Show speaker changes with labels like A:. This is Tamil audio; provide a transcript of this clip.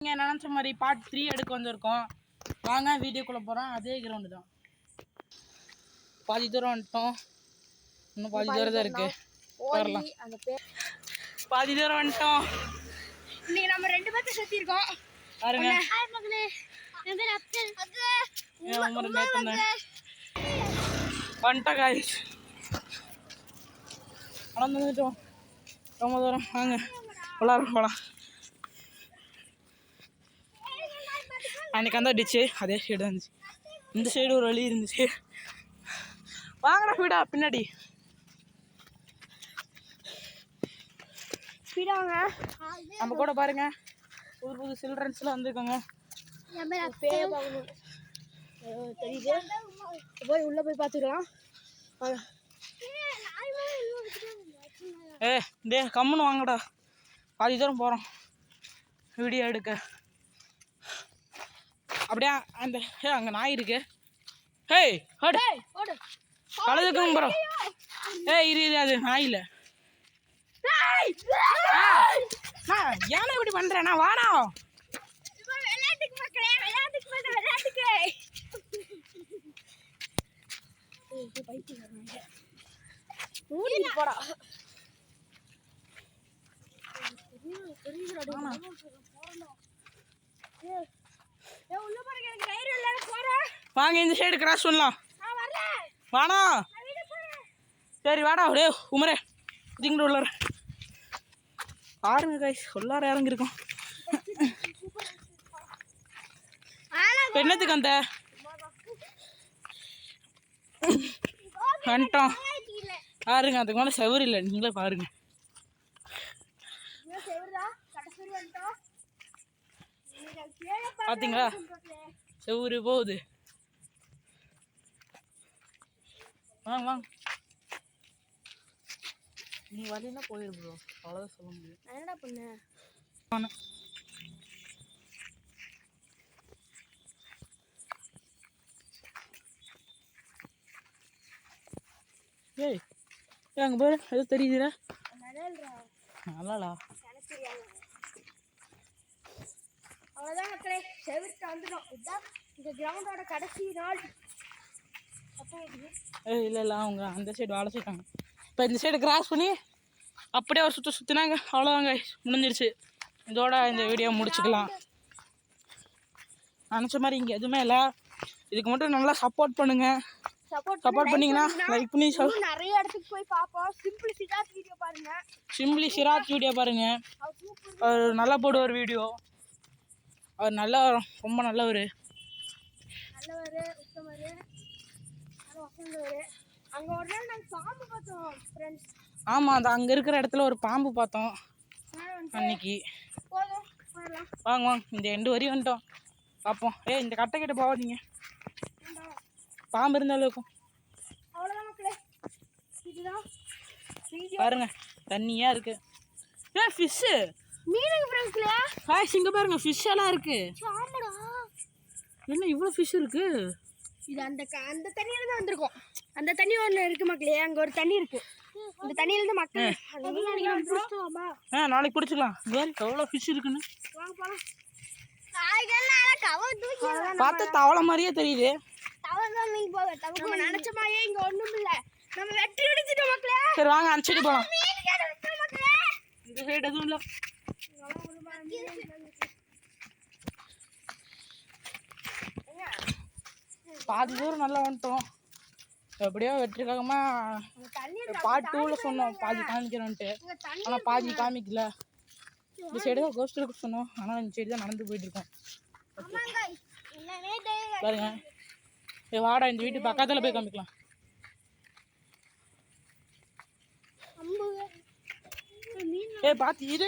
A: நீங்கள் நினச்ச மாதிரி பார்ட் 3 எடுக்க வந்திருக்கோம். வாங்க வீடியோக்குள்ளே போகிறோம். அதே கிரவுண்டு தான். பாதி தூரம் வந்துட்டோம். இன்னும் பாதி தூரம் தான் இருக்குது. வரலாம். பாதி தூரம் வந்துட்டோம்.
B: இன்னைக்கு நம்ம 2 பேர்த்த சுற்றிருக்கோம்
A: பாருங்க. வந்துட்டா காய்ஸ் நடந்துட்டோம். ரொம்ப தூரம் வாங்க விளாட்றோம் போகலாம். அன்றைக்கி அந்த டிச்சு அதே சைடு இருந்துச்சு. இந்த சைடு ஒரு வழி இருந்துச்சு. வாங்கடா வீடா பின்னாடி நம்ம கூட பாருங்க. புது புது சில்ட்ரன்ஸ்லாம் வந்துருக்காங்க.
B: தெரியுது. போய் உள்ள போய் பார்த்துக்கலாம்.
A: டே கம்முன்னு வாங்கடா. பாதி தூரம் போகிறோம் வீடியோ எடுக்க. அப்படியே அந்த அங்கே நாய் இருக்கு. ஹேய் ஹோடு கழுதுக்கும் போகிறோம். இரு அது நாய் இல்லை. ஏன்னா இப்படி பண்ணுறேண்ணா வாடா.
B: போடா
A: வாங்க இந்த சைடு கிராஸ் பண்ணலாம். வாடா சரி வாடா. அப்படியே உமரே இதுங்கிட்ட உள்ளார பாருங்க கைஸ். உள்ளார இறங்கிருக்கோம். என்னத்துக்கு அந்த வந்துட்டோம் பாருங்க. அதுக்கு மேலே செவரு இல்லை. நீங்களே பாருங்க. பார்த்தீங்களா செவரு போகுது. வாங்க வாங்க. நீ வரலன்னா போயிரு ப்ரோ. அவ்வளோதான் சொல்ல முடியும்.
B: என்னடா பண்ண
A: ஏய் அங்கே பாரு ஏதோ தெரியுதுடா. நல்லாடா.
B: அவ்வளோதான் மக்களே, செவிட்டு வந்துடும். இதுதான் இந்த கிரவுண்டோட கடைசி நாள்.
A: இல்லை இல்லை அவங்க அந்த சைடு வாழை செய்ட்டாங்க. இப்போ இந்த சைடு கிராஸ் பண்ணி அப்படியே ஒரு சுற்றினாங்க. அவ்வளோதாங்க முடிஞ்சிருச்சு. இதோட இந்த வீடியோ முடிச்சுக்கலாம். நினச்ச மாதிரி இங்கே எதுவுமே இல்லை. இதுக்கு மட்டும் நல்லா சப்போர்ட் பண்ணுங்கள். சப்போர்ட் பண்ணிங்கன்னா லைக் பண்ணி
B: நிறைய இடத்துக்கு போய் பார்ப்போம். சிம்பிளி சிராஜ் வீடியோ பாருங்க.
A: சிம்பிளி சிராஜ் வீடியோ பாருங்க. அவர் நல்லா போடுவார் வீடியோ. அவர் நல்லா ரொம்ப நல்லவர்.
B: அங்கே ஒரு நாள் நாங்கள் பாம்பு பார்த்தோம் ஃப்ரெண்ட்ஸ்.
A: ஆமாம் அந்த அங்கே இருக்கிற இடத்துல ஒரு பாம்பு பார்த்தோம் அன்னைக்கு. வாங்க வாங்க இந்த 2 வரையும் வந்துட்டோம். பார்ப்போம். இந்த கட்டை கிட்ட போகாதீங்க. பாம்பு இருந்தாலும் இருக்கும். பாருங்க தண்ணியா இருக்கு. ஃபிஷ்ஷு இங்க பாருங்க ஃபிஷ் எல்லாம் இருக்கு. என்ன இவ்வளோ ஃபிஷ் இருக்கு?
B: இது அந்த தண்ணியில தான் வந்திருக்கும். அந்த தண்ணி ஒன்று இருக்கு மக்களே. அங்கே ஒரு தண்ணி இருக்கு. அந்த தண்ணியில இருந்து மக்கள்
A: நாளைக்கு பிடிச்சிக்கலாம். வேறு எவ்வளோ ஃபிஷ் இருக்குன்னு பார்த்தா தவளை மாதிரியே தெரியுது.
B: நம்ம நினைச்ச மாதிரியே இங்க ஒண்ணும் இல்ல. நம்ம வெற்றி அடிச்சிட்டோம் மக்களே.
A: சரி வாங்க அந்த சைடு போலாம். இந்த சைடு எதுவும் இல்லை. பாதி தூரம் நல்லா வந்துட்டோம். எப்படியோ வெற்றிக்காகமா பார்ட் 2ல சொன்னோம் பாதி காமிக்கிறோன்ட்டு. ஆனால் பாதி காமிக்கல. இந்த சைடு தான் கோஸ்ட் இருக்கு சொன்னோம். ஆனால் இந்த சைடு தான் நடந்து போயிட்டு இருக்கோம். பாருங்க வாடா இந்த வீட்டு பக்கத்தில் போய் காமிக்கலாம். பார்த்து இது